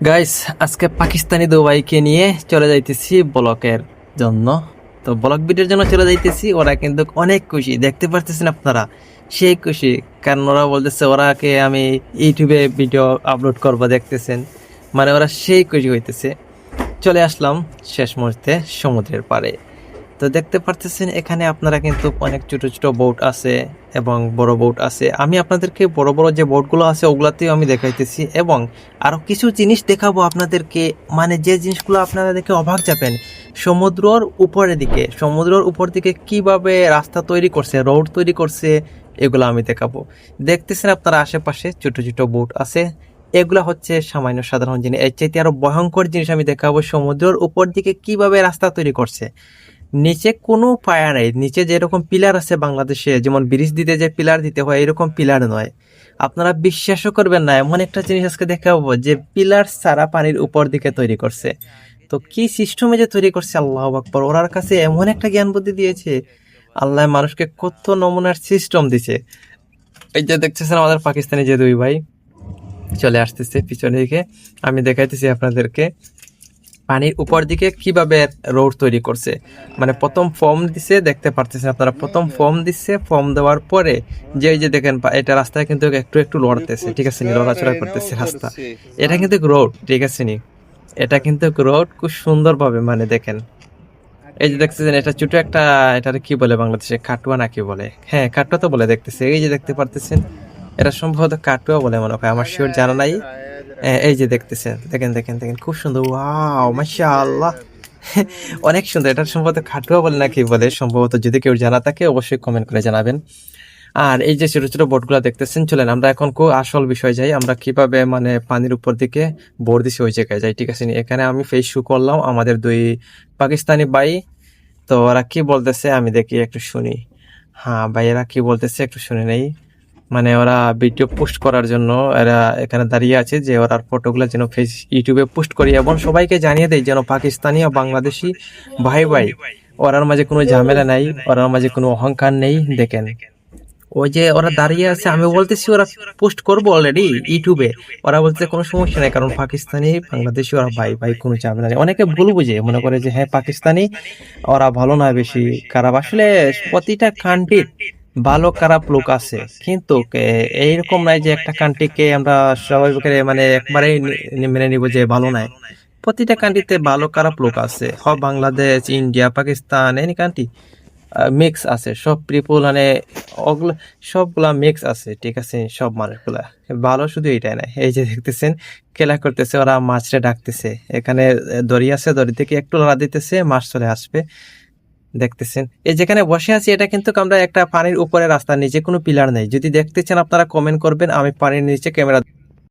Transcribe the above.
Guys, আজকে পাকিস্তানি দুবাইকে নিয়ে চলে যাইতেছি ব্লকের জন্য। তো ব্লক ভিডিওর জন্য চলে যাইতেছি। ওরা কিন্তু অনেক খুশি, দেখতে পারতেছেন আপনারা, সেই খুশি। কারণ ওরা বলতেছে ওরাকে আমি ইউটিউবে ভিডিও আপলোড করবো, দেখতেছেন। মানে ওরা সেই খুশি হইতেছে। চলে আসলাম শেষ মুহূর্তে সমুদ্রের পাড়ে। তো দেখতে পারতেছেন এখানে আপনারা কিন্তু অনেক ছোট ছোট বোট আছে এবং বড় বোট আছে। আমি আপনাদেরকে বড় বড় যে বোটগুলো আছে ওগুলাতেও আমি দেখাইতেছি এবং আরও কিছু জিনিস দেখাবো আপনাদেরকে। মানে যে জিনিসগুলো আপনারা দেখে অবাক যাবেন, সমুদ্রর উপরের দিকে, সমুদ্রের উপর দিকে কিভাবে রাস্তা তৈরি করছে, রোড তৈরি করছে, এগুলো আমি দেখাবো। দেখতেছেন আপনারা আশেপাশে ছোট ছোট বোট আছে, এগুলা হচ্ছে সামান্য সাধারণ জিনিস। এর চাইতে আরো ভয়ঙ্কর জিনিস আমি দেখাবো, সমুদ্রের উপর দিকে কিভাবে রাস্তা তৈরি করছে। নিচে কোনো পায়া নাই, নিচে যেরকম পিলার আছে বাংলাদেশে, যেমন ব্রিজ দিতে যে পিলার দিতে হয় এরকম পিলার নয়। আপনারা বিশ্বাসও করবেন না, এমন একটা জিনিস আজকে দেখাবো যে পিলার ছাড়া পানির উপর দিকে তৈরি করছে। তো কি সিস্টেমে যে তৈরি করছে, আল্লাহ আকবার, ওনার কাছে এমন একটা জ্ঞান বুদ্ধি দিয়েছে। আল্লাহ মানুষকে কত নমুনার সিস্টেম দিছে। এই যে দেখতেছেন আমাদের পাকিস্তানি যে দুই ভাই চলে আসতেছে পিছনে দিকে, আমি দেখাইতেছি আপনাদেরকে পানির উপর দিকে কিভাবে রোড তৈরি করছে। মানে প্রথম ফর্ম দিছে, দেখতে পারতেছেন আপনারা, প্রথম ফর্ম দিচ্ছে, ফর্ম দেওয়ার পরে যে এই যে দেখেন এটা রাস্তায় কিন্তু একটু একটু লড়তেছে, ঠিক আছে নি, লড়াচড়া করতেছে রাস্তা। এটা কিন্তু রোড, ঠিক আছে নি, এটা কিন্তু রোড খুব সুন্দরভাবে, মানে দেখেন এই যে দেখতেছেন এটা ছোট একটা, এটার কি বলে বাংলাদেশে, কাটুয়া নাকি বলে, হ্যাঁ কাটুয়া তো বলে। দেখতেছে এই যে দেখতে পারতেছেন, এটা সম্ভবত কাটুয়া বলে মনে হয়, আমার শিওর জানা নাই। এই যে দেখতেছেন, দেখেন দেখেন দেখেন, খুব সুন্দর, ওয়াও মাশাআল্লাহ। অনেক সুন্দর। এটা সম্ভবত খাটুয়া বলে নাকি বলে সম্ভবত, যদি কেউ জানা থাকে অবশ্যই কমেন্ট করে জানাবেন। আর এই যে ছোট ছোট বোটগুলো দেখতেছেন, চলেন আমরা এখন আসল বিষয় যাই, আমরা কিভাবে মানে পানির উপর দিকে বোট দিছি ওই জায়গায় যাই, ঠিক আছে নি। এখানে আমি ফেস শু করলাম আমাদের দুই পাকিস্তানি ভাই। তো ওরা কি বলতেছে আমি দেখি, একটু শুনি। হ্যাঁ ভাই, এরা কি বলতেছে একটু শুনে নেই। মানে ওরা ভিডিও পোস্ট করার জন্য এরা এখানে দাঁড়িয়ে আছে, যে ওরা ফটোগুলো যেন ইউটিউবে পোস্ট করি এবং সবাইকে জানিয়ে দেয় যেন পাকিস্তানি ও বাংলাদেশি ভাই ভাই, ওরার মাঝে কোনো ঝামেলা নাই, ওরার মাঝে কোনো অহংকার নেই। দেখেন ওই যে ওরা দাঁড়িয়ে আছে, আমি বলতেছি ওরা পোস্ট করবো অলরেডি ইউটিউবে, ওরা বলতে কোনো সমস্যা নেই, কারণ পাকিস্তানি বাংলাদেশি ওরা ভাই ভাই, কোনো ঝামেলা নেই। অনেকে ভুল বুঝে মনে করে যে হ্যাঁ পাকিস্তানি ওরা ভালো না, বেশি খারাপ। আসলে প্রতিটা কান্ট্রির ভালো খারাপ লোক আছে, কিন্তু এইরকম নাই যে একটা কান্ট্রিকে আমরা সবাই মানে একবারেই মেনে নিব যে ভালো নাই। প্রতিটা কান্ট্রিতে ভালো খারাপ লোক আছে, Bangladesh, India, Pakistan, any country mix আছে, সব পিপল মানে ওগুলো সবগুলা মিক্স আছে, ঠিক আছে। সব মানুষগুলা ভালো, শুধু এটাই নাই। এই যে দেখতেছেন খেলা করতেছে, ওরা মাছরে ডাকতেছে, এখানে দড়ি আছে, দড়ি থেকে একটু লড়া দিতেছে, মাছ চলে আসবে। দেখতেছেন এই যেখানে বসে আছি, এটা কিন্তু আমরা একটা পানির উপরে রাস্তা, নিচে কোনো পিলার নেই। যদি দেখতে চান আপনারা কমেন্ট করবেন, আমি পানির নিচে ক্যামেরা